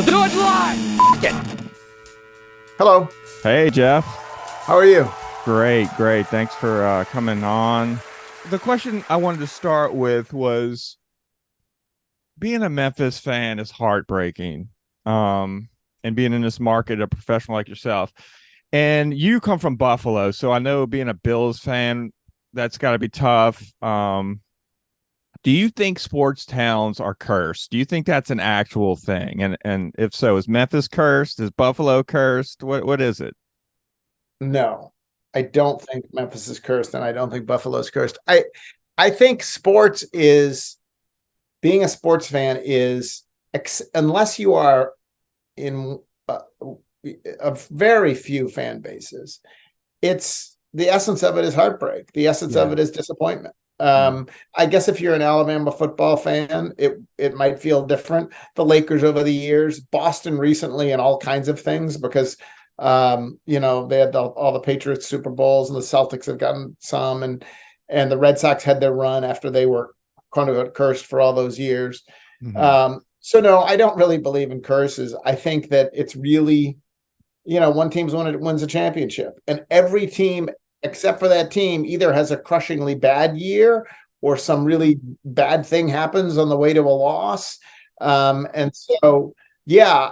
do it live. Hello. Hey, Geoff. How are you? Great. Thanks for coming on. The question I wanted to start with was being a Memphis fan is heartbreaking. And being in this market, a professional like yourself. And you come from Buffalo, so I know being a Bills fan, that's got to be tough. Do you think sports towns are cursed? Do you think that's an actual thing? And if so, is Memphis cursed? Is Buffalo cursed? What is it? No, I don't think Memphis is cursed, and I don't think Buffalo's cursed. I think being a sports fan is, unless you are in a very few fan bases, it's the essence of it is heartbreak. The essence of it is disappointment. I guess if you're an Alabama football fan, it might feel different. The Lakers over the years, Boston recently, and all kinds of things, because they had all the Patriots Super Bowls, and the Celtics have gotten some, and the Red Sox had their run after they were kind of cursed for all those years. So no, I don't really believe in curses. I think that it's really, one team wins a championship, and every team except for that team either has a crushingly bad year or some really bad thing happens on the way to a loss. And so, yeah,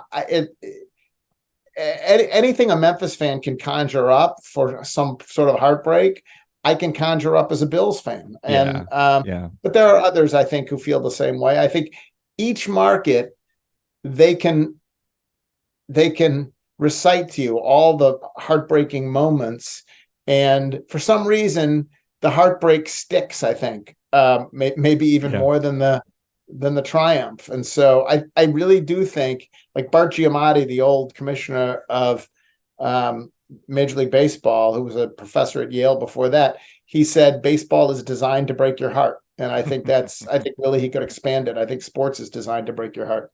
anything a Memphis fan can conjure up for some sort of heartbreak, I can conjure up as a Bills fan. And but there are others, I think, who feel the same way. I think each market, they can recite to you all the heartbreaking moments, and for some reason the heartbreak sticks, I think, maybe even more than the triumph. And so I really do think, like Bart Giamatti, the old commissioner of Major League Baseball, who was a professor at Yale before that, he said baseball is designed to break your heart. And I think I think really he could expand it. I think sports is designed to break your heart.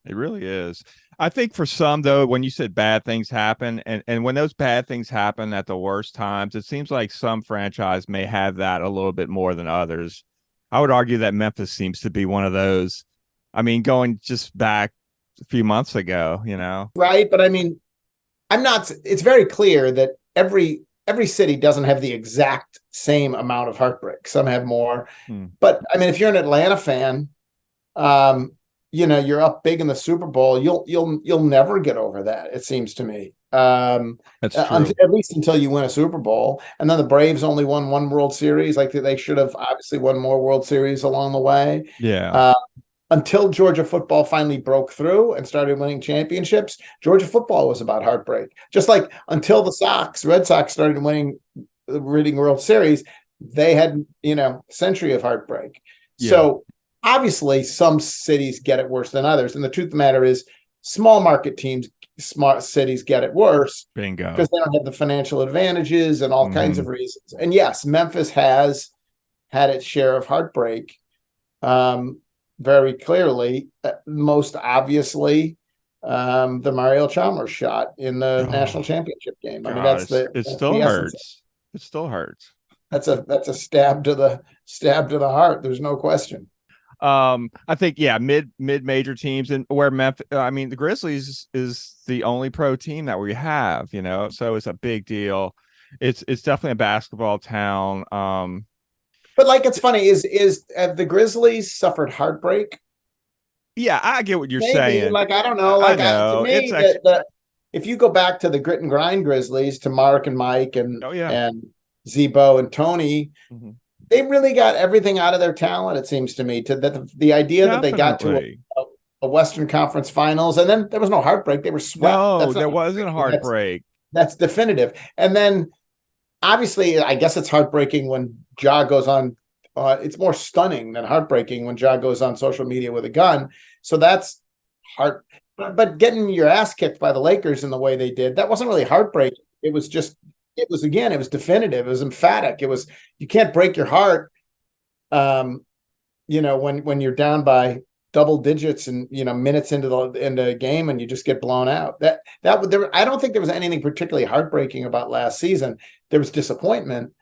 It really is. I think for some, though, when you said bad things happen, and when those bad things happen at the worst times, it seems like some franchise may have that a little bit more than others. I would argue that Memphis seems to be one of those. I mean, going just back a few months ago, Right. But I mean, it's very clear that every city doesn't have the exact same amount of heartbreak. Some have more. But I mean, if you're an Atlanta fan, you're up big in the Super Bowl, you'll never get over that, it seems to me. That's true. At least until you win a Super Bowl. And then the Braves only won one World Series. Like, they should have obviously won more World Series along the way. Yeah. Until Georgia football finally broke through and started winning championships, Georgia football was about heartbreak. Just like until the Red Sox started winning World Series, they had, century of heartbreak. Yeah. So obviously some cities get it worse than others. And the truth of the matter is, small market teams, smart cities get it worse. Bingo. Because they don't have the financial advantages and all kinds of reasons. And yes, Memphis has had its share of heartbreak. Very clearly, most obviously, the Mario Chalmers shot in the national championship game. God, I mean, it still hurts. It still hurts. That's a stab to the heart. There's no question. I think mid-major teams, and where Memphis, I mean, the Grizzlies is the only pro team that we have, so it's a big deal. It's definitely a basketball town. But like, it's funny, have the Grizzlies suffered heartbreak? Yeah, I get what you're saying. Like, I don't know. Like, to me, if you go back to the grit and grind Grizzlies, to Mark and Mike and Zebo and Tony, they really got everything out of their talent, it seems to me. The idea that they got to a Western Conference Finals, and then there was no heartbreak. They were swept. No, there wasn't heartbreak. That's definitive. And then, obviously, I guess it's heartbreaking when Ja goes on. It's more stunning than heartbreaking when Ja goes on social media with a gun. So that's heart. But getting your ass kicked by the Lakers in the way they did, that wasn't really heartbreaking. It was definitive. It was emphatic. You can't break your heart, when you're down by double digits and minutes into the game and you just get blown out. I don't think there was anything particularly heartbreaking about last season. There was disappointment,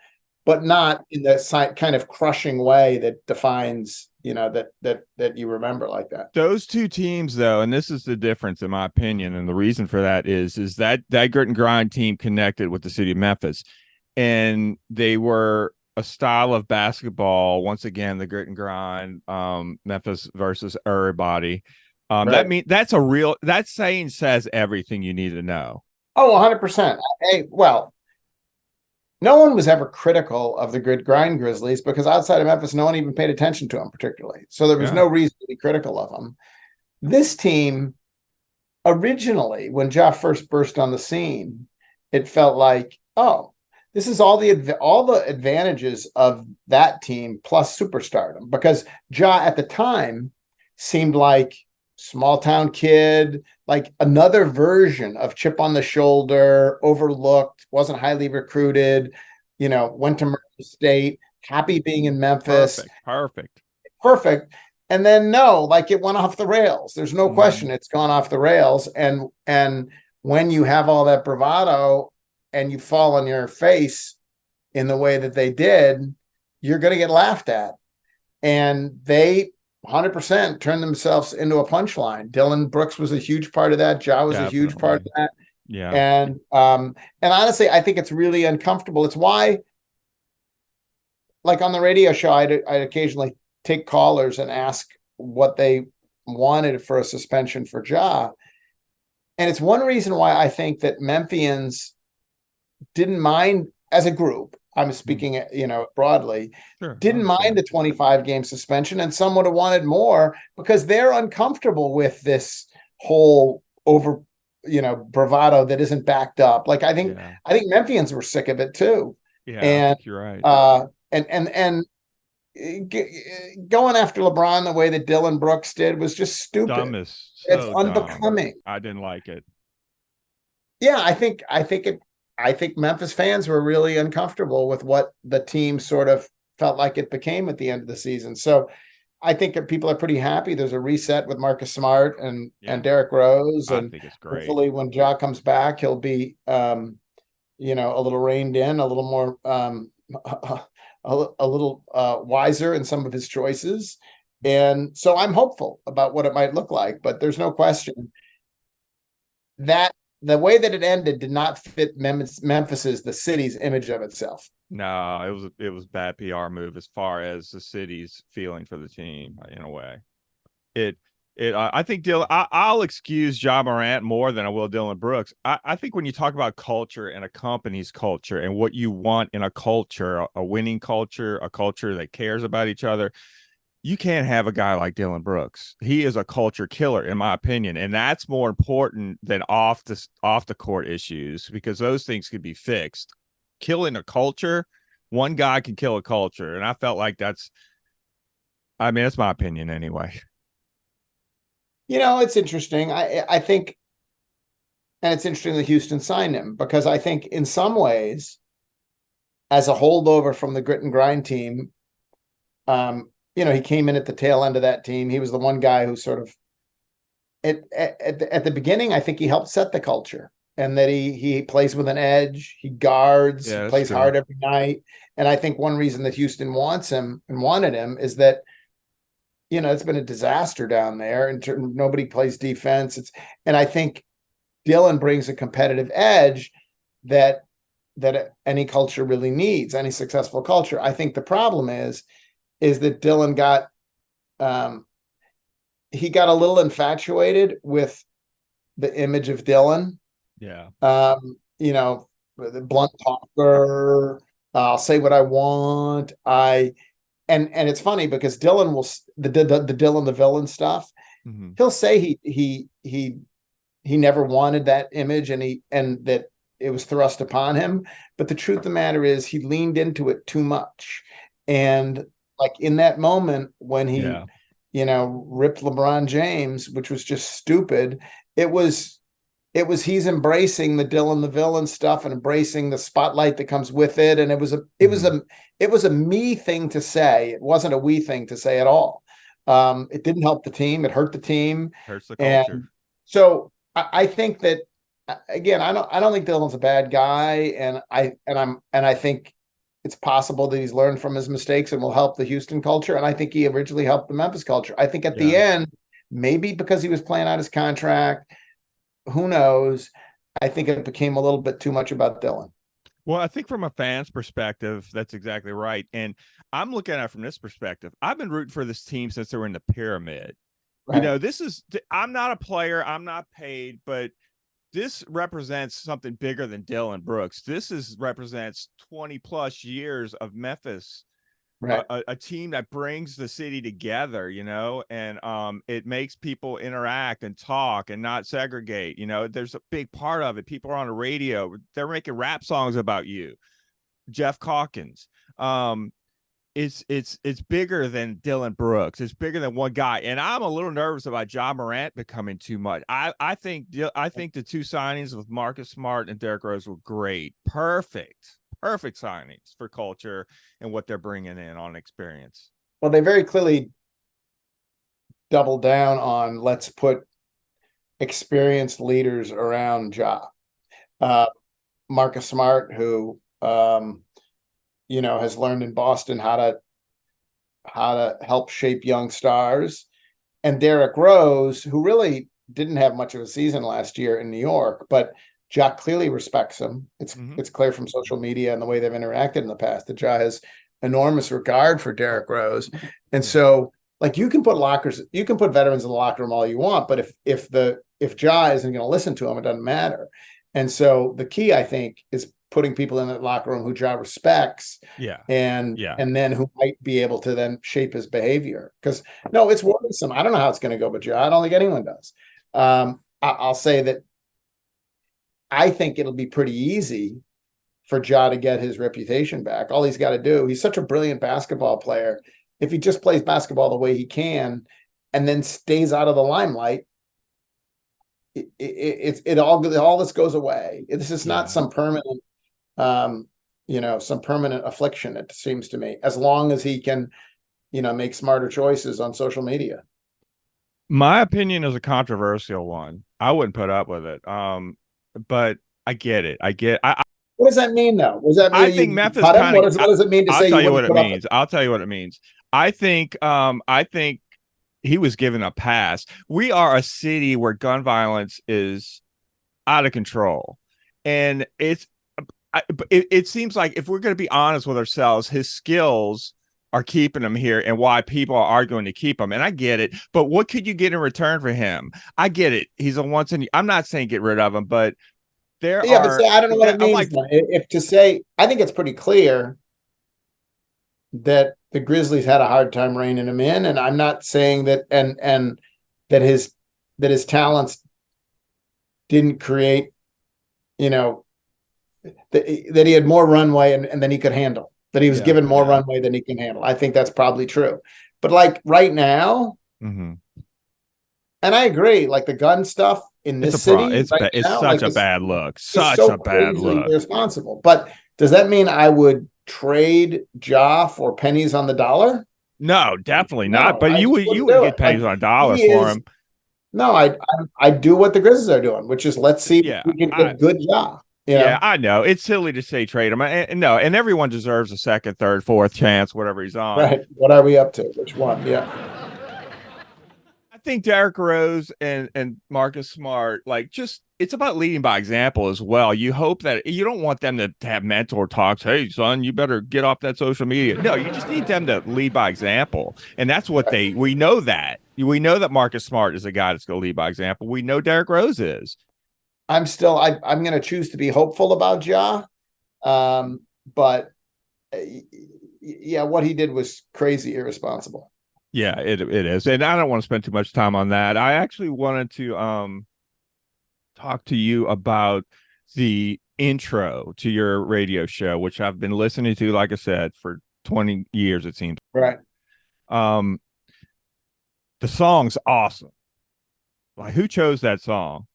but not in the kind of crushing way that defines that you remember like that. Those two teams, though, and this is the difference in my opinion, and the reason for that is that grit and grind team connected with the city of Memphis, and they were a style of basketball. Once again, the grit and grind, Memphis versus everybody. Right. That saying says everything you need to know. Oh, 100%. Hey, well, no one was ever critical of the grit grind Grizzlies because outside of Memphis, no one even paid attention to them particularly. So there was Yeah. no reason to be critical of them. This team, originally, when Geoff first burst on the scene, it felt like, oh, this is all the advantages of that team plus superstardom, because Ja at the time seemed like small town kid, like another version of chip on the shoulder, overlooked, wasn't highly recruited, went to Murray State, happy being in Memphis, perfect. And then no, like it went off the rails. There's no question it's gone off the rails. And when you have all that bravado and you fall on your face in the way that they did, you're going to get laughed at. And they 100% turned themselves into a punchline. Dillon Brooks was a huge part of that. Ja was a huge part of that. Yeah. And honestly, I think it's really uncomfortable. It's why, like on the radio show, I'd occasionally take callers and ask what they wanted for a suspension for Ja. And it's one reason why I think that Memphians didn't mind as a group. I'm speaking, broadly, didn't mind the 25-game suspension, and some would have wanted more because they're uncomfortable with this whole bravado that isn't backed up. Like I think Memphians were sick of it too. Yeah, and I think you're right. And going after LeBron the way that Dillon Brooks did was just stupid. Dumbest. It's unbecoming. I didn't like it. Yeah, I think Memphis fans were really uncomfortable with what the team sort of felt like it became at the end of the season. So I think that people are pretty happy. There's a reset with Marcus Smart and Derrick Rose. And I think it's great. Hopefully when Ja comes back, he'll be, a little reined in, a little more, a little wiser in some of his choices. And so I'm hopeful about what it might look like, but there's no question that the way that it ended did not fit Memphis's, the city's image of itself. No, it was bad PR move as far as the city's feeling for the team in a way. I think I'll excuse Ja Morant more than I will Dillon Brooks. I think when you talk about culture and a company's culture and what you want in a culture, a winning culture, a culture that cares about each other, you can't have a guy like Dillon Brooks. He is a culture killer, in my opinion, and that's more important than off the court issues because those things could be fixed. Killing a culture, one guy can kill a culture, and I felt like that's my opinion anyway. It's interesting. I think, and it's interesting that Houston signed him because I think in some ways, as a holdover from the grit and grind team, he came in at the tail end of that team. He was the one guy who sort of, at the beginning, I think he helped set the culture, and that he plays with an edge, he guards, he plays hard every night. And I think one reason that Houston wants him and wanted him is that, it's been a disaster down there and nobody plays defense. And I think Dillon brings a competitive edge that any culture really needs, any successful culture. I think the problem is that Dillon got he got a little infatuated with the image of Dillon. Yeah. The blunt talker, I'll say what I want. And it's funny because Dillon will the Dillon the villain stuff. Mm-hmm. He'll say he never wanted that image and that it was thrust upon him. But the truth of the matter is he leaned into it too much. And like in that moment when he, ripped LeBron James, which was just stupid, it was he's embracing the Dillon the villain stuff and embracing the spotlight that comes with it. And it was a me thing to say. It wasn't a we thing to say at all. It didn't help the team. It hurt the team. Hurts the culture. And so I think that, again, I don't think Dillon's a bad guy. And I think it's possible that he's learned from his mistakes and will help the Houston culture. And I think he originally helped the Memphis culture. I think at the end, maybe because he was playing out his contract, who knows? I think it became a little bit too much about Dylan. Well, I think from a fan's perspective, that's exactly right. And I'm looking at it from this perspective. I've been rooting for this team since they were in the pyramid. Right. You know, I'm not a player. I'm not paid, but this represents something bigger than Dylan Brooks. Represents 20 plus years of Memphis, right? A team that brings the city together, you know, and it makes people interact and talk and not segregate. You know, there's a big part of it. People are on the radio. They're making rap songs about you. Geoff Calkins. It's bigger than Dylan Brooks. It's bigger than one guy, and I'm a little nervous about Ja Morant becoming too much. I think the two signings with Marcus Smart and Derrick Rose were great, perfect signings for culture and what they're bringing in on experience. Well, they very clearly doubled down on let's put experienced leaders around Ja. Marcus Smart, who you know, has learned in Boston how to help shape young stars, and Derrick Rose, who really didn't have much of a season last year in New York, but Ja clearly respects him. It's clear from social media and the way they've interacted in the past that Ja has enormous regard for Derrick Rose, and so like you can put veterans in the locker room all you want, but if Ja isn't going to listen to him, it doesn't matter. And so the key, I think, is putting people in that locker room who Ja respects, and then who might be able to then shape his behavior. Because no, it's worrisome. I don't know how it's going to go, but Ja, I don't think anyone does. I'll say that I think it'll be pretty easy for Ja to get his reputation back. All he's got to do, he's such a brilliant basketball player. If he just plays basketball the way he can, and then stays out of the limelight, all this goes away. This is not some permanent. Some permanent affliction, it seems to me, as long as he can, make smarter choices on social media. My opinion is a controversial one. I wouldn't put up with it. But I get it. What does that mean, though? What does that mean? I think Memphis what does it mean to say? I'll tell you what it means. I'll tell you what it means. I think he was given a pass. We are a city where gun violence is out of control, and it seems like, if we're going to be honest with ourselves, his skills are keeping him here, and why people are arguing to keep him. And I get it, but what could you get in return for him? I get it. He's a I'm not saying get rid of him, but but I don't know what it means. I think it's pretty clear that the Grizzlies had a hard time reining him in, and I'm not saying that and that his talents didn't create, that he had more runway and than he could handle, that he was given more runway than he can handle. I think that's probably true. But like right now, and I agree, like the gun stuff in this city, it's such a bad look. Such a bad look. Irresponsible. But does that mean I would trade Ja for pennies on the dollar? No, definitely not. But you would get pennies on a dollar for him. No, I do what the Grizzlies are doing, which is let's see if we can get good Ja. Yeah, I know. It's silly to say trade him. And everyone deserves a second, third, fourth chance, whatever he's on. Right. What are we up to? Which one? Yeah. I think Derrick Rose and Marcus Smart, it's about leading by example as well. You hope that you don't want them to have mentor talks. Hey, son, you better get off that social media. No, you just need them to lead by example. And that's what we know that. We know that Marcus Smart is a guy that's going to lead by example. We know Derrick Rose is. I'm going to choose to be hopeful about Ja. But what he did was crazy irresponsible. Yeah, it is. And I don't want to spend too much time on that. I actually wanted to talk to you about the intro to your radio show, which I've been listening to, like I said, for 20 years, it seems. Right. The song's awesome. Like, who chose that song?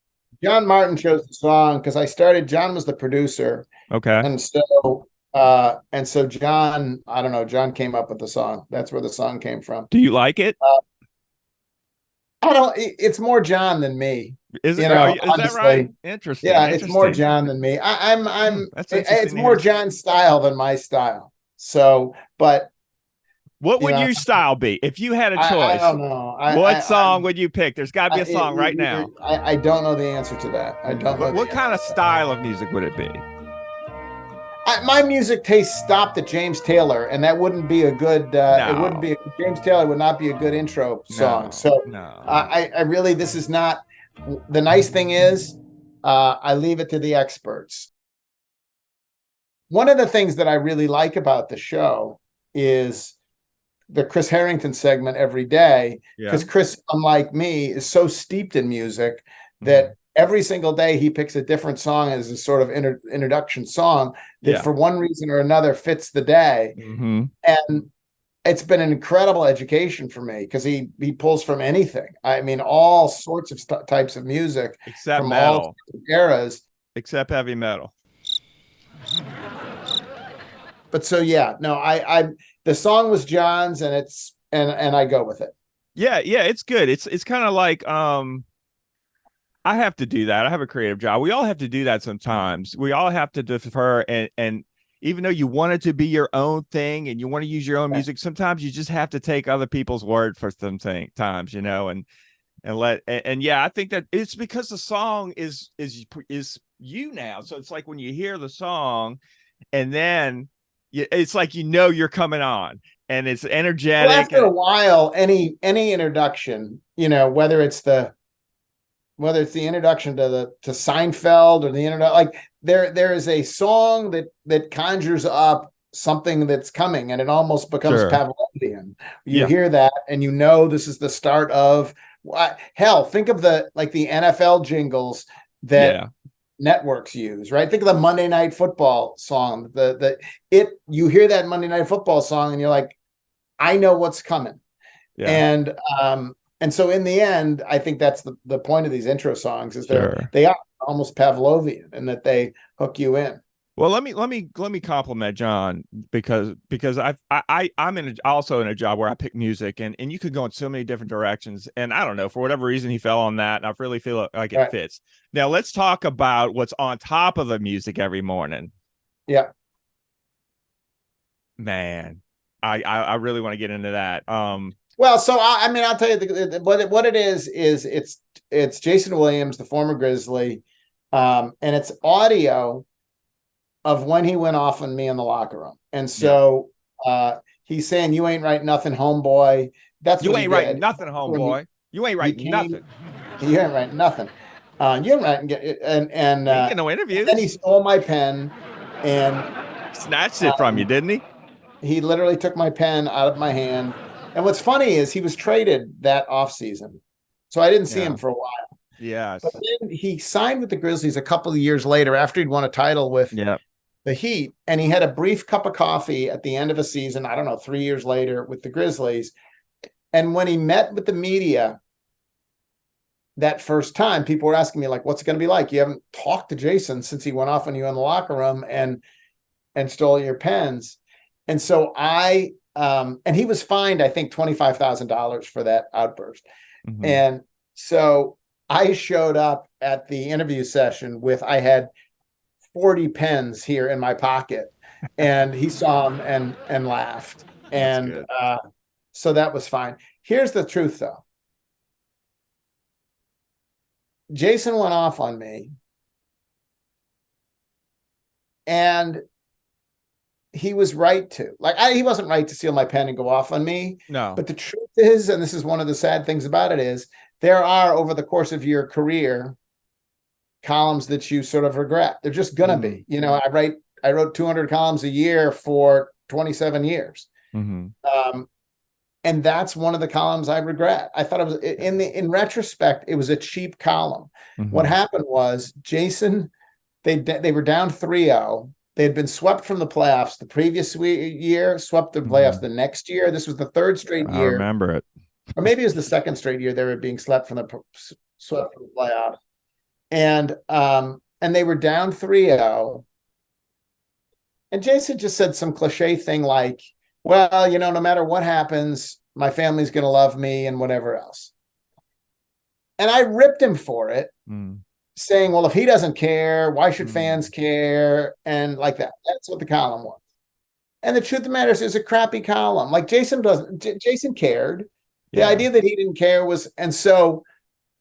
John Martin chose the song because John was the producer. Okay. And so John, I don't know, John came up with the song. That's where the song came from. Do you like it? It's more John than me. Is it? Is that right? Interesting. Yeah, it's more John than me. It's more John's style than my style. So, but What you would know, your style be if you had a I choice? don't know. What song would you pick? There's got to be a song right now. I don't know the answer to that. I don't know. What kind of style of music would it be? My music taste stopped at James Taylor, and that wouldn't be a good. It wouldn't No, be. James Taylor would not be a good intro song. So, no. I really, this is not. The nice thing is, I leave it to the experts. One of the things that I really like about the show is the Chris Harrington segment every day, because Chris, unlike me, is so steeped in music that every single day he picks a different song as a sort of introduction song that for one reason or another fits the day. And it's been an incredible education for me because he pulls from anything. I mean, all sorts of types of music Except from metal. all eras. Except heavy metal. But so yeah, no, I the song was John's, and it's and I go with it. Yeah, it's good. It's kind of like I have to do that. I have a creative job. We all have to do that sometimes. We all have to defer, and even though you want it to be your own thing and you want to use your own music, sometimes you just have to take other people's word for some times, you know, and yeah, I think that it's because the song is you now. So it's like when you hear the song and then it's like, you know, you're coming on and it's energetic. Well, after a while, any introduction, you know, whether it's the introduction to Seinfeld or the internet, like there is a song that conjures up something that's coming, and it almost becomes Pavlovian. You hear that, and you know this is the start of hell. Think of the NFL jingles that networks use, right? Think of the Monday Night Football song. You hear that Monday Night Football song, and you're like, I know what's coming. And so in the end, I think that's the point of these intro songs is they are almost Pavlovian in that they hook you in. Well, let me compliment John because I'm also in a job where I pick music and you could go in so many different directions, and I don't know, for whatever reason he fell on that, and I really feel like it fits. Now let's talk about what's on top of the music every morning. Yeah, man, I really want to get into that. Well, so I mean, I'll tell you what it is it's Jason Williams, the former Grizzly, and it's audio of when he went off on me in the locker room. And so he's saying, "You ain't right nothing, homeboy." That's you what ain't right nothing, homeboy. You ain't right nothing. You ain't right nothing. You ain't right and get no interviews. Then he stole my pen and snatched it from you, didn't he? He literally took my pen out of my hand. And what's funny is he was traded that offseason. So I didn't see him for a while. Yes. But then he signed with the Grizzlies a couple of years later after he'd won a title with the Heat. And he had a brief cup of coffee at the end of a season, I don't know, 3 years later with the Grizzlies. And when he met with the media that first time, people were asking me, like, what's it going to be like? You haven't talked to Jason since he went off on you in the locker room and stole your pens. And so and he was fined, I think, $25,000 for that outburst. And so I showed up at the interview session I had 40 pens here in my pocket, and he saw them and laughed. And so that was fine. Here's the truth, though. Jason went off on me, and he was right to. He wasn't right to steal my pen and go off on me. No. But the truth is, and this is one of the sad things about it, is there are, over the course of your career, columns that you sort of regret. They're just going to be. You know, I wrote 200 columns a year for 27 years. And that's one of the columns I regret. I thought it was, in retrospect, it was a cheap column. What happened was Jason, they were down 3-0. They had been swept from the playoffs the previous year, swept the playoffs the next year. This was the third straight year. I remember it. Or maybe it was the second straight year they were being swept from the playoffs. And they were down 3-0. And Jason just said some cliche thing like, well, you know, no matter what happens, my family's going to love me and whatever else. And I ripped him for it. Saying, well, if he doesn't care, why should fans care? And like that. That's what the column was. And the truth of the matter is, it was a crappy column. Like Jason cared. The Yeah. idea that he didn't care was, and so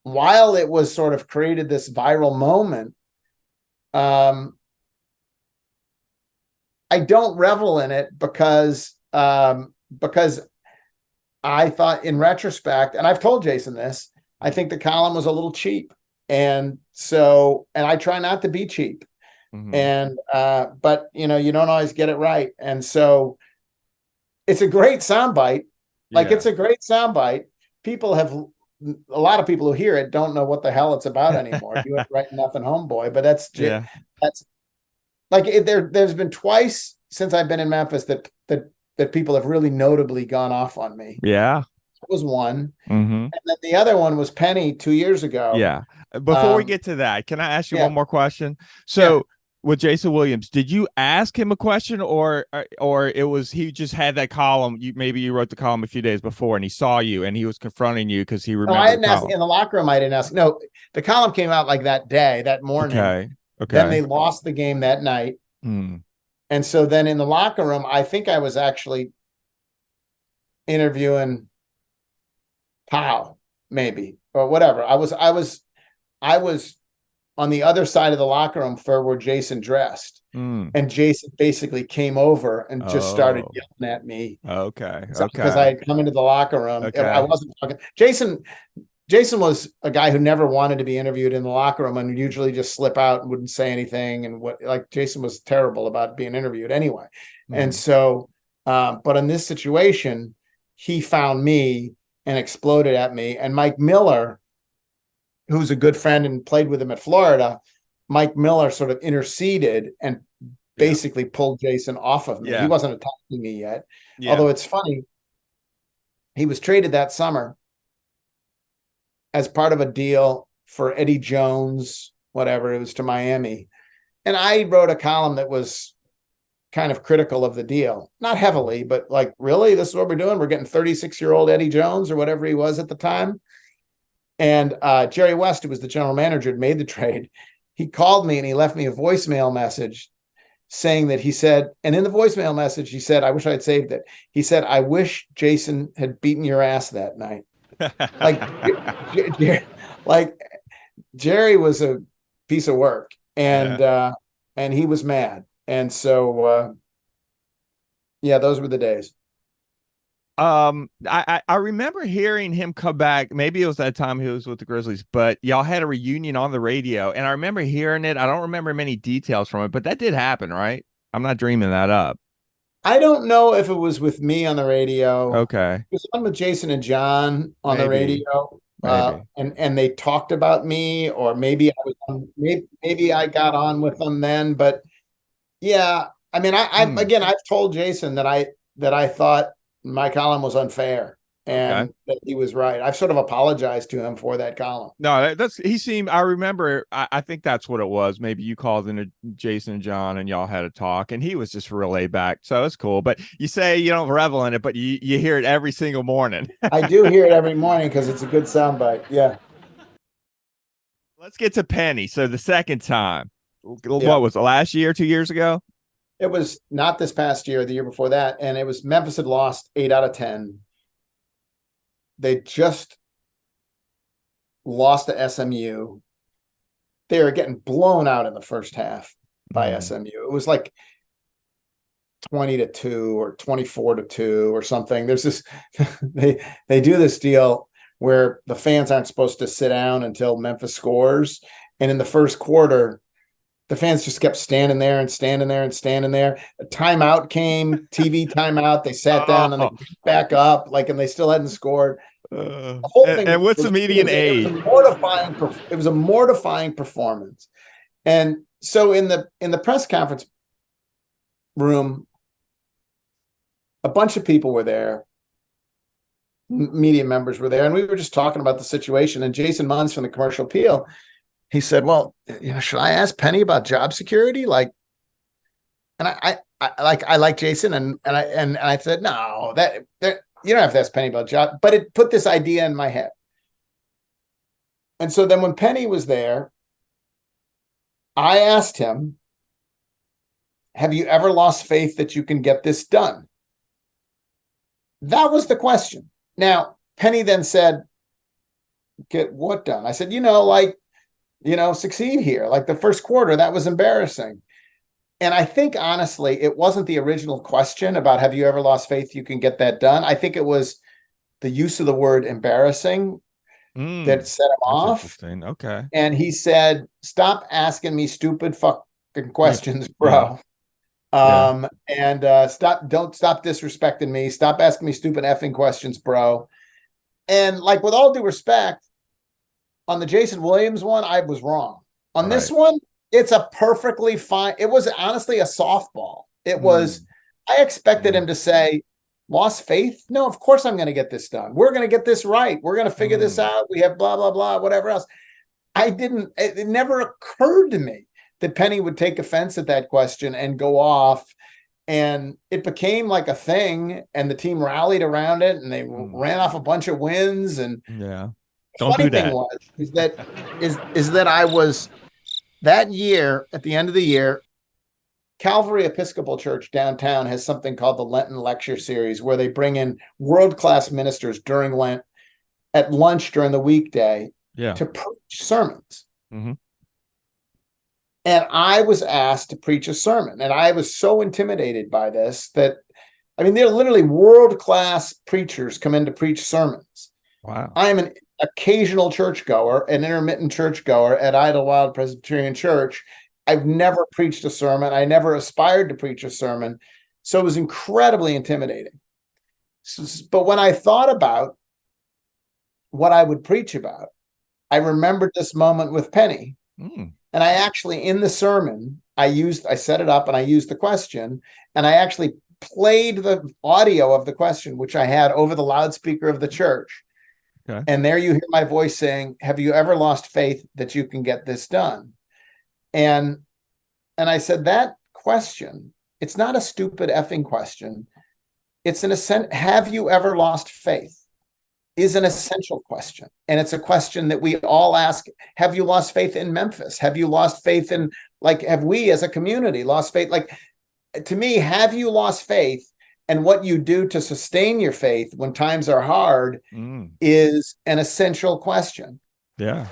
while it was sort of created this viral moment, I don't revel in it because I thought in retrospect, and I've told Jason this, I think the column was a little cheap. And I try not to be cheap. And but you don't always get it right. And so it's a great soundbite. Like, it's a great soundbite. A lot of people who hear it don't know what the hell it's about anymore. You ain't writing nothing, homeboy. But that's like there's been twice since I've been in Memphis that people have really notably gone off on me. Yeah. That was one. And then the other one was Penny 2 years ago. Yeah. Before we get to that, can I ask you one more question? So with Jason Williams, did you ask him a question, or it was he just had that column? Maybe you wrote the column a few days before, and he saw you, and he was confronting you because he remembered. No, I didn't ask in the locker room. I didn't ask. No, the column came out like that morning. Okay. Then they lost the game that night, and so then in the locker room, I think I was actually interviewing Powell, maybe, or whatever. I was on the other side of the locker room for where Jason dressed. And Jason basically came over and just started yelling at me. Okay. Because I had come into the locker room. Okay. I wasn't talking. Jason was a guy who never wanted to be interviewed in the locker room and usually just slip out and wouldn't say anything. And Jason was terrible about being interviewed anyway. And so, but in this situation, he found me and exploded at me. And Mike Miller, who's a good friend and played with him at Florida, Mike Miller sort of interceded and basically pulled Jason off of me. He wasn't attacking me yet. Although it's funny, he was traded that summer as part of a deal for Eddie Jones, whatever, it was to Miami. And I wrote a column that was kind of critical of the deal. Not heavily, but like, really? This is what we're doing? We're getting 36-year-old Eddie Jones or whatever he was at the time. And Jerry West, who was the general manager, had made the trade. He called me and he left me a voicemail message saying that he said, and in the voicemail message, he said, I wish I'd saved it. He said, I wish Jason had beaten your ass that night. like Jerry was a piece of work, and he was mad. And so, those were the days. I remember hearing him come back. Maybe it was that time he was with the Grizzlies, but y'all had a reunion on the radio, and I remember hearing it. I don't remember many details from it, but that did happen, right? I'm not dreaming that up. I don't know if it was with me on the radio. Okay. It was on with Jason and John on the radio. Maybe. And they talked about me, or maybe maybe I got on with them then, but yeah, I mean, again, I've told Jason that I thought my column was unfair and that he was right. I've sort of apologized to him for that column. No, I remember, I think that's what it was. Maybe you called in Jason and John and y'all had a talk, and he was just real laid back. So it's cool. But you say you don't revel in it, but you hear it every single morning. I do hear it every morning because it's a good soundbite. Yeah. Let's get to Penny. So the second time, what was it, last year, 2 years ago? It was not this past year, the year before that. And it was Memphis had lost 8 out of 10. They just lost to SMU. They were getting blown out in the first half by SMU. It was like 20-2 or 24-2 or something. There's this, they do this deal where the fans aren't supposed to sit down until Memphis scores. And in the first quarter, the fans just kept standing there and standing there and standing there. A timeout came, TV timeout. They sat down and they back up, and they still hadn't scored. The whole thing. And what's the median age? It was a mortifying performance. And so in the press conference room, a bunch of people were there. Media members were there, and we were just talking about the situation. And Jason Munz from the Commercial Appeal, he said, well, should I ask Penny about job security? And I like Jason, and I said, no, that you don't have to ask Penny about job, but it put this idea in my head. And so then when Penny was there, I asked him, have you ever lost faith that you can get this done? That was the question. Now, Penny then said, get what done? I said, succeed here. Like the first quarter, that was embarrassing. And I think, honestly, it wasn't the original question about have you ever lost faith you can get that done. I think it was the use of the word embarrassing that set him off. Interesting. Okay. And he said, stop asking me stupid fucking questions, bro. And don't stop disrespecting me. Stop asking me stupid effing questions, bro. And like, with all due respect, on the Jason Williams one, I was wrong. On this one, it's a perfectly fine. It was honestly a softball. It was, I expected him to say, lost faith? No, of course I'm going to get this done. We're going to get this right. We're going to figure this out. We have blah, blah, blah, whatever else. It never occurred to me that Penny would take offense at that question and go off. And it became like a thing, and the team rallied around it, and they ran off a bunch of wins. And the funny thing is that I was that year, at the end of the year, Calvary Episcopal Church downtown has something called the Lenten Lecture Series, where they bring in world-class ministers during Lent at lunch during the weekday to preach sermons. Mm-hmm. And I was asked to preach a sermon, and I was so intimidated by this that, they're literally world-class preachers come in to preach sermons. Wow. I'm an occasional churchgoer, an intermittent churchgoer at Idlewild Presbyterian Church. I've never preached a sermon. I never aspired to preach a sermon. So it was incredibly intimidating. But when I thought about what I would preach about, I remembered this moment with Penny. And I actually, in the sermon, I set it up and I used the question, and I actually played the audio of the question, which I had over the loudspeaker of the church. Okay. And there you hear my voice saying, have you ever lost faith that you can get this done? And I said, that question, it's not a stupid effing question. It's have you ever lost faith is an essential question. And it's a question that we all ask. Have you lost faith in Memphis? Have you lost faith in, have we as a community lost faith? To me, have you lost faith, and what you do to sustain your faith when times are hard is an essential question. Yeah.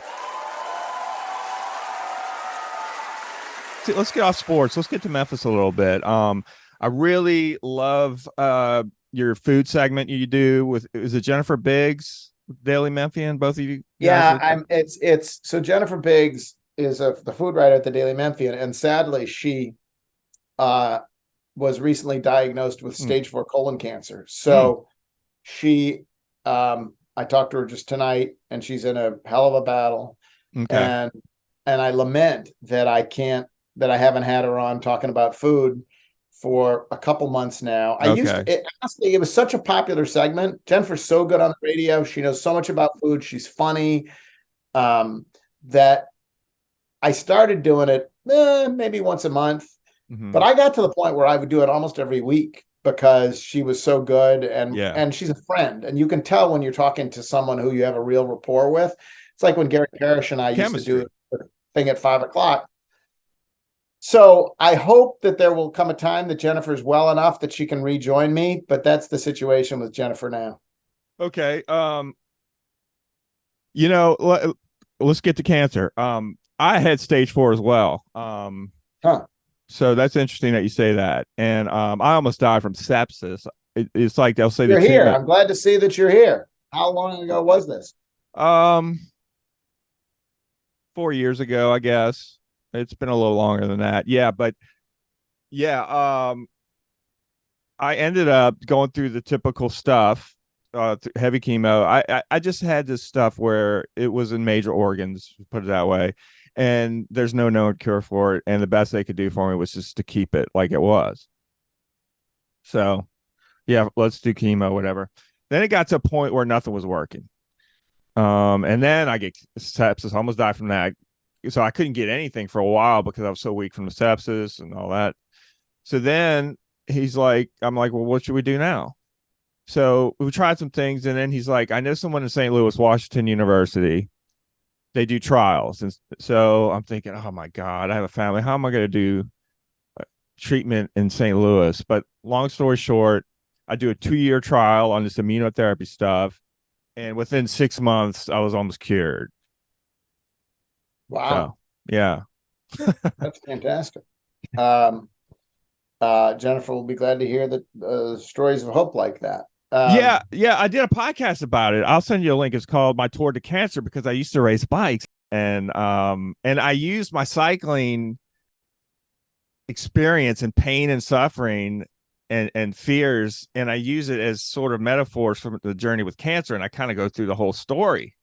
Let's get off sports. Let's get to Memphis a little bit. I really love your food segment you do is it Jennifer Biggs, Daily Memphian, both of you guys? Yeah, so Jennifer Biggs is the food writer at the Daily Memphian, and sadly she was recently diagnosed with stage 4 colon cancer. So she I talked to her just tonight, and she's in a hell of a battle. Okay. And I lament that I haven't had her on talking about food for a couple months now. Honestly, it was such a popular segment. Jennifer's so good on the radio. She knows so much about food. She's funny. That I started doing it maybe once a month. Mm-hmm. But I got to the point where I would do it almost every week because she was so good, and she's a friend. And you can tell when you're talking to someone who you have a real rapport with. It's like when Gary Parrish and I used to do the thing at 5:00. So I hope that there will come a time that Jennifer's well enough that she can rejoin me, but that's the situation with Jennifer now. Okay. Let's get to cancer. I had stage 4 as well. So that's interesting that you say that. And I almost died from sepsis. It's like they'll say you're here. I'm glad to see that you're here. How long ago was this? 4 years ago, I guess. It's been a little longer than that. Yeah, but I ended up going through the typical stuff, heavy chemo. I just had this stuff where it was in major organs, put it that way, and there's no known cure for it. And the best they could do for me was just to keep it like it was. So, yeah, let's do chemo, whatever. Then it got to a point where nothing was working. And then I get sepsis, almost died from that. So I couldn't get anything for a while because I was so weak from the sepsis and all that. So then I'm like, well, what should we do now? So we tried some things, and then he's like, I know someone in St. Louis, Washington University. They do trials. And so I'm thinking, oh my God, I have a family. How am I going to do treatment in St. Louis. But long story short, I do a 2-year trial on this immunotherapy stuff, and within 6 months, I was almost cured. Wow. So, yeah. That's fantastic. Jennifer will be glad to hear that stories of hope like that. Yeah, I did a podcast about it. I'll send you a link. It's called My Tour to Cancer, because I used to race bikes, and I used my cycling experience and pain and suffering and fears, and I use it as sort of metaphors from the journey with cancer, and I kind of go through the whole story.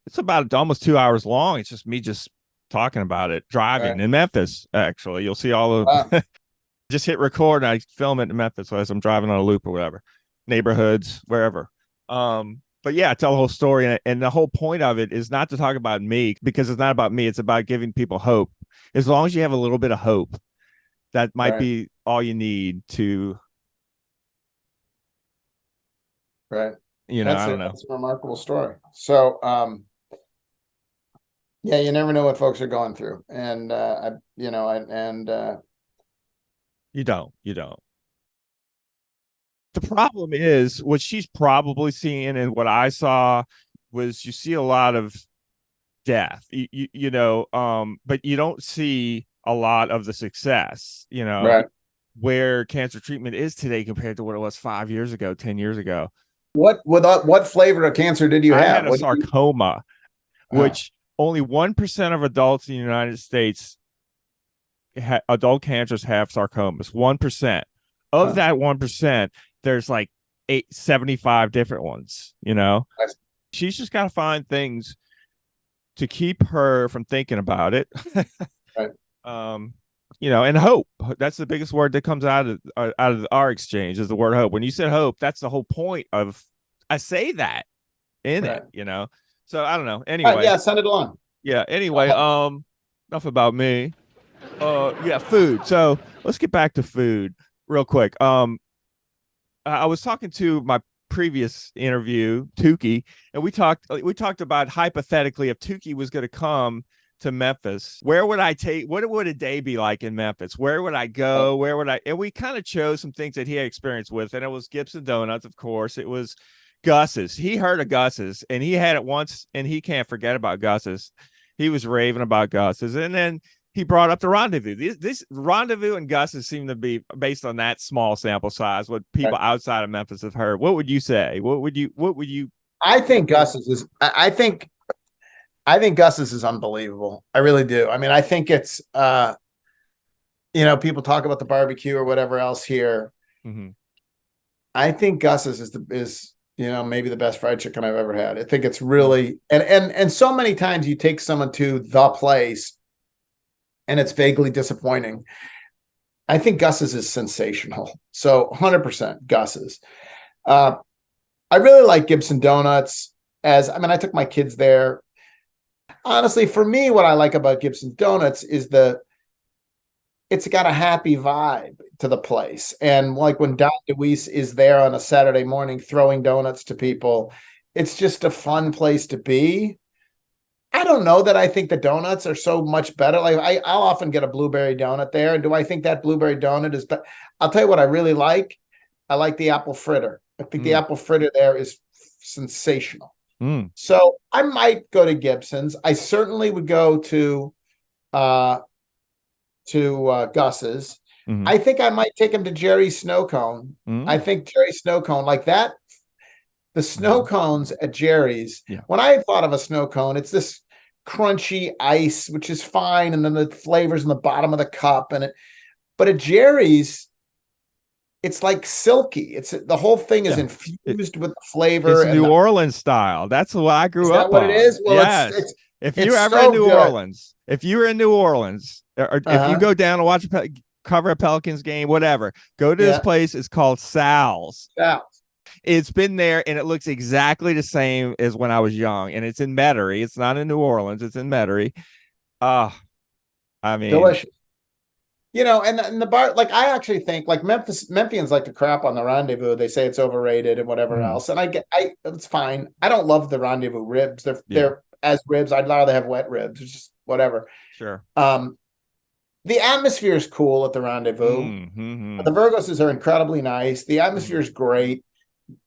It's about almost 2 hours long. It's just me just talking about it, driving in Memphis. Actually, you'll see all of just hit record and I film it in Memphis as I'm driving on a loop or whatever, neighborhoods, wherever. But yeah, I tell the whole story, and the whole point of it is not to talk about me, because it's not about me. It's about giving people hope. As long as you have a little bit of hope, that might be all you need to. Right. I don't know. That's a remarkable story. So, yeah, you never know what folks are going through, and you don't. The problem is what she's probably seeing, and what I saw was, you see a lot of death, but you don't see a lot of the success, where cancer treatment is today compared to what it was 5 years ago, 10 years ago. What flavor of cancer did you have? I had a sarcoma, which only 1% of adults in the United States, adult cancers, have sarcomas. 1%. Of that 1%, there's like 75 different ones, She's just got to find things to keep her from thinking about it. Right. And hope. That's the biggest word that comes out of our exchange, is the word hope. When you said hope, that's the whole point of, I say that in it, So I don't know. Anyway. Yeah, send it along. Yeah. Anyway, enough about me. Food. So let's get back to food real quick. I was talking to my previous interview, Tukey, and we talked about, hypothetically, if Tukey was going to come to Memphis, where would I take? What would a day be like in Memphis? Where would I go? Where would I? And we kind of chose some things that he had experience with, and it was Gibson Donuts, of course. It was Gus's. He heard of Gus's, and he had it once, and he can't forget about Gus's. He was raving about Gus's, and then he brought up the Rendezvous. This Rendezvous and Gus's seem to be, based on that small sample size, what people outside of Memphis have heard. What would you say? What would you? I think Gus's is. I think Gus's is unbelievable. I really do. I mean, I think it's. People talk about the barbecue or whatever else here. Mm-hmm. I think Gus's is maybe the best fried chicken I've ever had. I think it's really, and so many times you take someone to the place and it's vaguely disappointing. I think Gus's is sensational. So 100% Gus's. I really like Gibson Donuts. I took my kids there. Honestly, for me, what I like about Gibson Donuts is it's got a happy vibe to the place. And like when Don DeWeese is there on a Saturday morning throwing donuts to people, it's just a fun place to be. I don't know that I think the donuts are so much better. Like I'll often get a blueberry donut there. And do I think that blueberry donut is better? I'll tell you what I really like. I like the apple fritter. I think the apple fritter there is sensational. So I might go to Gibson's. I certainly would go to Gus's. I think I might take him to Jerry's Snow Cone. I think Jerry's Snow Cone, like that. The snow cones at Jerry's, when I thought of a snow cone, it's this crunchy ice, which is fine, and then the flavors in the bottom of the cup. But at Jerry's, it's like silky. It's the whole thing is infused with the flavor. It's New Orleans style. That's what I grew up on. Is that what it is? Well, yes. If you're ever in New Orleans, if you were in New Orleans, or if you go down and watch cover a Pelicans game, whatever, go to this place. It's called Sal's. It's been there, and it looks exactly the same as when I was young. And it's in Metairie. It's not in New Orleans. It's in Metairie. I mean, delicious. And the bar, like I actually think, like Memphians like to crap on the Rendezvous. They say it's overrated and whatever else. And it's fine. I don't love the Rendezvous ribs. They're as ribs. I'd rather have wet ribs. It's just whatever. Sure. The atmosphere is cool at the Rendezvous. Mm-hmm. The Virgoses are incredibly nice. The atmosphere is great.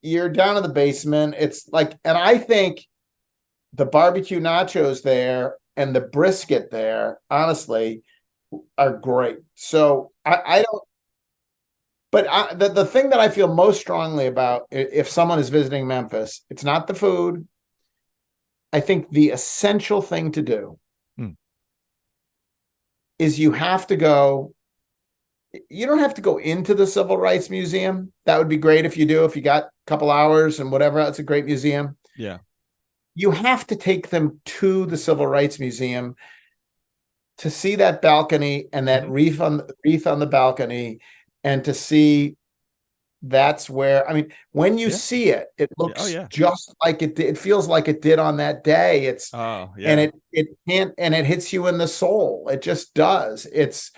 You're down in the basement. It's like, and I think the barbecue nachos there and the brisket there, honestly, are great. So I don't, but the thing that I feel most strongly about if someone is visiting Memphis, it's not the food. I think the essential thing to do is you have to go. You don't have to go into the Civil Rights Museum. That would be great if you do, if you got a couple hours and whatever. It's a great museum. Yeah. You have to take them to the Civil Rights Museum to see that balcony and that wreath on the balcony, and to see that's where, I mean, when you see it, it looks just like it did. It feels like it did on that day. It's and it can't, and it hits you in the soul. It just does. It's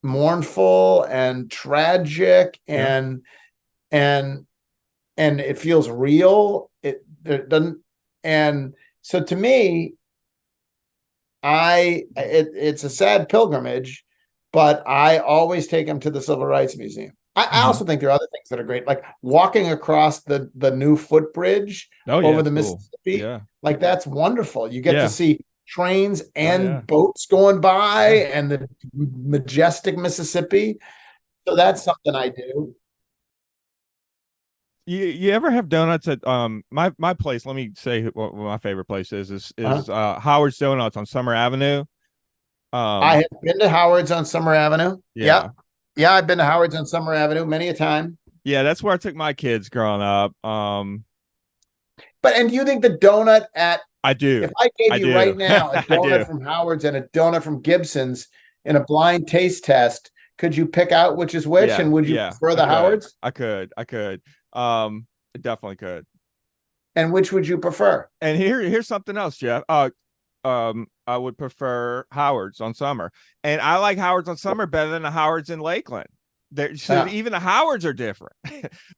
mournful and tragic and it feels real. It doesn't, and so to me, it's a sad pilgrimage, but I always take them to the Civil Rights Museum. I also think there are other things that are great, like walking across the new footbridge over the Mississippi. Yeah. Like that's wonderful. You get to see trains and boats going by and the majestic Mississippi. So that's something I do. You ever have donuts at my place? Let me say what my favorite place is Howard's Donuts on Summer Avenue. I have been to Howard's on Summer Avenue. Yeah, I've been to Howard's on Summer Avenue many a time. Yeah, that's where I took my kids growing up. But do you think the donut at I do. If I gave you right now a donut from Howard's and a donut from Gibson's in a blind taste test, could you pick out which is which? And would you prefer the Howard's? I could. I definitely could. And which would you prefer? And here's something else, Geoff. I would prefer Howard's on Summer, and I like Howard's on Summer better than the Howard's in Lakeland. Even the Howard's are different,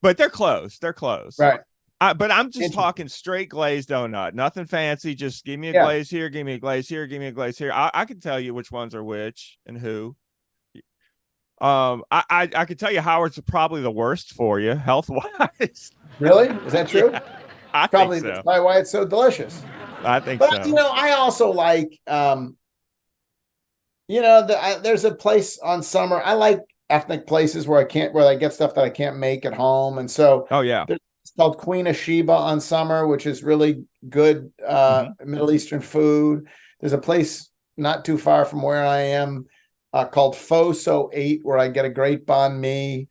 but they're close. They're close, right? But I'm just talking straight glazed donut, nothing fancy. Just give me a glaze here, give me a glaze here, give me a glaze here. I can tell you which ones are which and who. I could tell you Howard's are probably the worst for you health wise. Really? Is that true? I probably think so. That's probably why it's so delicious. I think so. I also like, there's a place on Summer. I like ethnic places where I get stuff that I can't make at home, and so it's called Queen of Sheba on Summer, which is really good Middle Eastern food. There's a place not too far from where I am called Foso 8, where I get a great banh mi.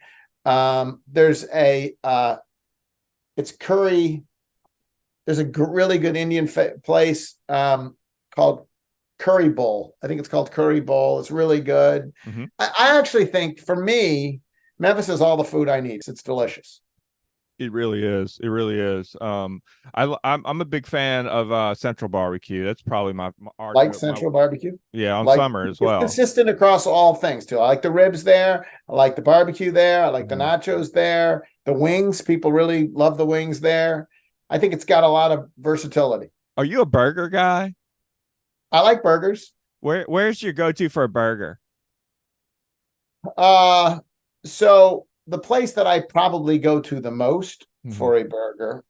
There's it's curry. There's a really good Indian place called Curry Bowl. I think it's called Curry Bowl. It's really good. I actually think, for me, Memphis has all the food I need. It's delicious. It really is. It really is. I'm a big fan of Central Barbecue. That's probably my Central Barbecue. Yeah, on Summer as well. It's consistent across all things too. I like the ribs there. I like the barbecue there. I like the nachos there. The wings, people really love the wings there. I think it's got a lot of versatility. Are you a burger guy? I like burgers. Where's your go-to for a burger? So the place that I probably go to the most for a burger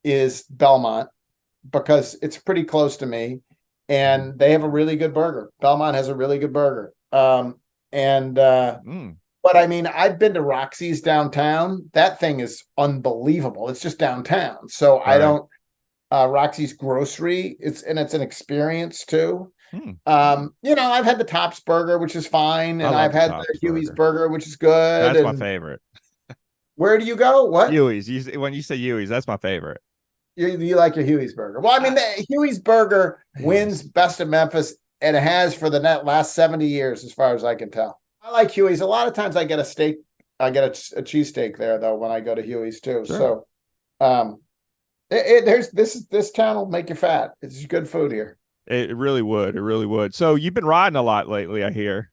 is Belmont, because it's pretty close to me and they have a really good burger. Belmont has a really good burger. But I mean, I've been to Roxy's downtown. That thing is unbelievable. It's just downtown. So I don't, Roxy's Grocery, it's an experience too. I've had the Tops Burger, which is fine, and I've had the Huey's Burger, which is good. That's my favorite. Where do you go? What? Huey's. When you say Huey's, that's my favorite. You like your Huey's Burger? Well, I mean, the Huey's Burger wins Best of Memphis, and it has for the last 70 years, as far as I can tell. I like Huey's. A lot of times I get a steak. I get a cheesesteak there, though, when I go to Huey's too. Sure. So, this town will make you fat. It's good food here. It really would. It really would. So you've been riding a lot lately, I hear.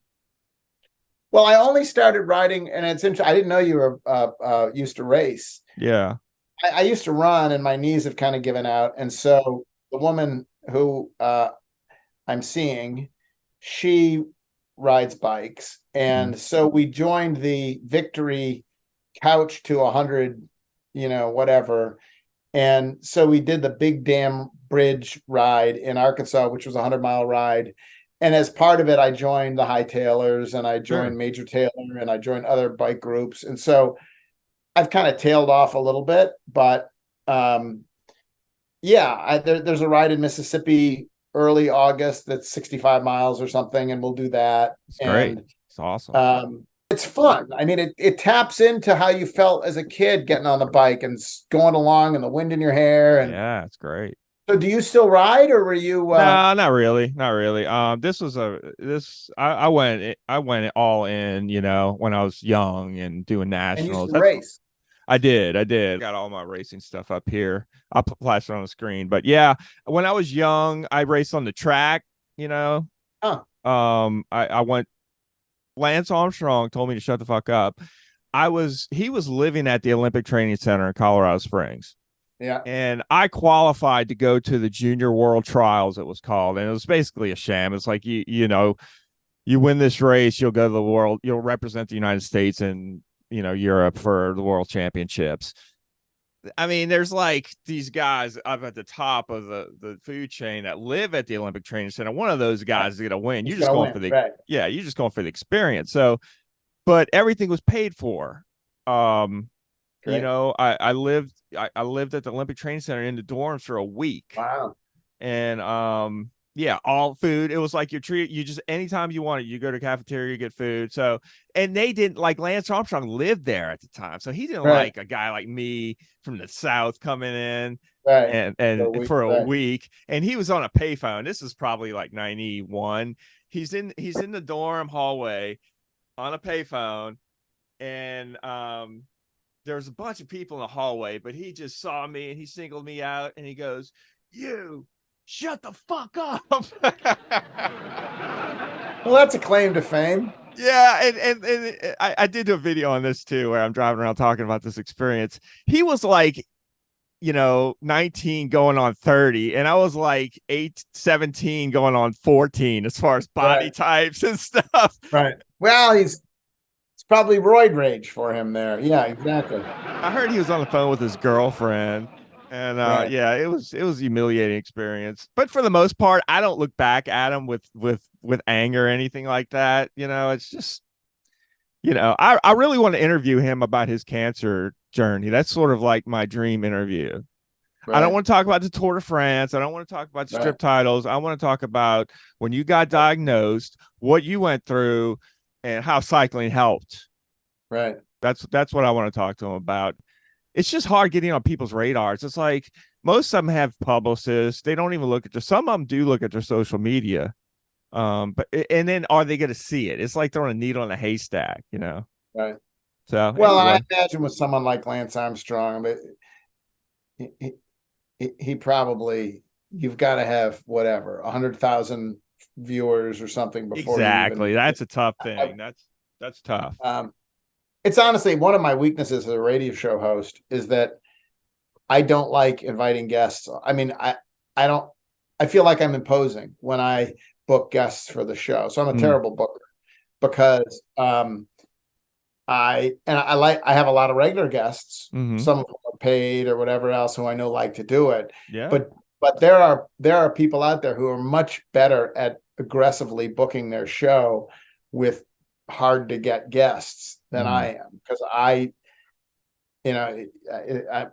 Well, I only started riding, and it's interesting. I didn't know you were used to race. Yeah. I used to run, and my knees have kind of given out. And so the woman who I'm seeing she rides bikes. And so we joined the Victory couch to 100, whatever. And so we did the Big Dam Bridge ride in Arkansas, which was a 100-mile ride. And as part of it, I joined the Hightailers, and I Sure. joined Major Taylor, and I joined other bike groups. And so I've kind of tailed off a little bit, but yeah, there's a ride in Mississippi early August that's 65 miles or something, and we'll do that. It's great. And It's awesome. it's fun. I mean, it taps into how you felt as a kid getting on the bike and going along, and the wind in your hair. And Yeah, it's great. so, do you still ride, or were you? No, not really, not really. I went all in, when I was young and doing And you used nationals. to race. I did. Got all my racing stuff up here. I'll flash it on the screen. But yeah, when I was young, I raced on the track. Huh. I went. Lance Armstrong told me to shut the fuck up. He was living at the Olympic Training Center in Colorado Springs. Yeah. And I qualified to go to the Junior World Trials, it was called. And it was basically a sham. It's like, you win this race, you'll go to the world, you'll represent the United States and, Europe for the world championships. I mean, there's like these guys up at the top of the food chain that live at the Olympic Training Center. One of those guys is going to win. You're just going for the, right. Yeah, you're just going for the experience. So, but everything was paid for. Great. I lived at the Olympic Training Center in the dorms for a week. Wow. And yeah, all food. It was like you just anytime you wanted, you go to the cafeteria, you get food. So, and they didn't like Lance Armstrong lived there at the time. So he didn't like a guy like me from the South coming in and for a week. And he was on a payphone. This is probably like 91. He's in the dorm hallway on a payphone. And there's a bunch of people in the hallway, but he just saw me and he singled me out and he goes, "You shut the fuck up." Well, that's a claim to fame. Yeah, and I did a video on this too, where I'm driving around talking about this experience. He was like, 19 going on 30, and I was like 17 going on 14 as far as body types and stuff. Right. Well, it's probably roid rage for him there. Yeah, exactly. I heard he was on the phone with his girlfriend. And yeah, it was a humiliating experience. But for the most part, I don't look back at him with anger or anything like that. It's just, I really want to interview him about his cancer journey. That's sort of like my dream interview. Right. I don't want to talk about the Tour de France. I don't want to talk about the strip titles. I want to talk about when you got diagnosed, what you went through, and how cycling helped. Right. That's what I want to talk to him about. It's just hard getting on people's radars. It's like most of them have publicists. They don't even look at some of them do look at their social media. But then are they going to see it? It's like throwing a needle in a haystack, Right. So, well, anyway. I imagine with someone like Lance Armstrong, but he probably, you've got to have 100,000 viewers or something before. Exactly. That's a tough thing. That's tough. It's honestly one of my weaknesses as a radio show host is that I don't like inviting guests. I mean, I feel like I'm imposing when I book guests for the show. So I'm a terrible booker because I have a lot of regular guests, some of them are paid or whatever else who I know like to do it. Yeah. But there are people out there who are much better at aggressively booking their show with hard to get guests than I am, because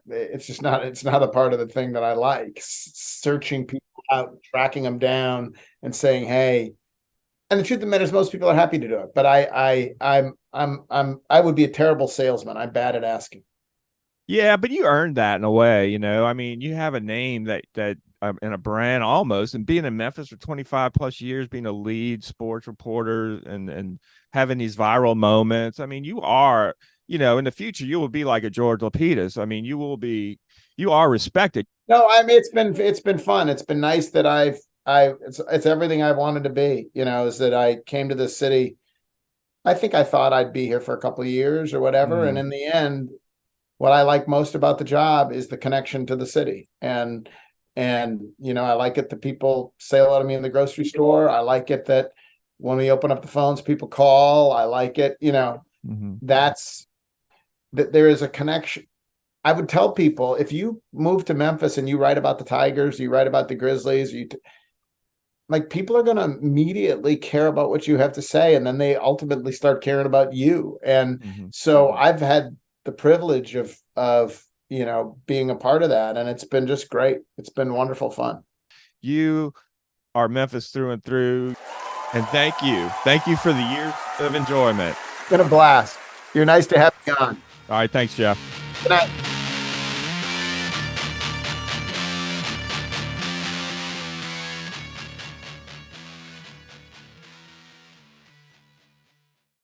it's not a part of the thing that I like, searching people out, tracking them down and saying, hey, and the truth of the matter is most people are happy to do it, but I would be a terrible salesman. I'm bad at asking. Yeah, but you earned that in a way, I mean, you have a name that and a brand almost, and being in Memphis for 25 plus years, being a lead sports reporter and having these viral moments. I mean, you are, in the future, you will be like a George Lapidus. I mean, you are respected. No, I mean, it's been fun. It's been nice that it's everything I wanted to be, is that I came to this city. I think I thought I'd be here for a couple of years or whatever. And in the end, what I like most about the job is the connection to the city. And I like it that people say hello to me in the grocery store. I like it that when we open up the phones, people call. I like it. That's that there is a connection. I would tell people, if you move to Memphis and you write about the Tigers, you write about the Grizzlies, like, people are going to immediately care about what you have to say, and then they ultimately start caring about you. And so I've had the privilege of being a part of that, and it's been just great. It's been wonderful fun. You are Memphis through and through, and thank you for the years of enjoyment. It's been a blast. You're nice to have me on. All right, thanks, Geoff. Good night.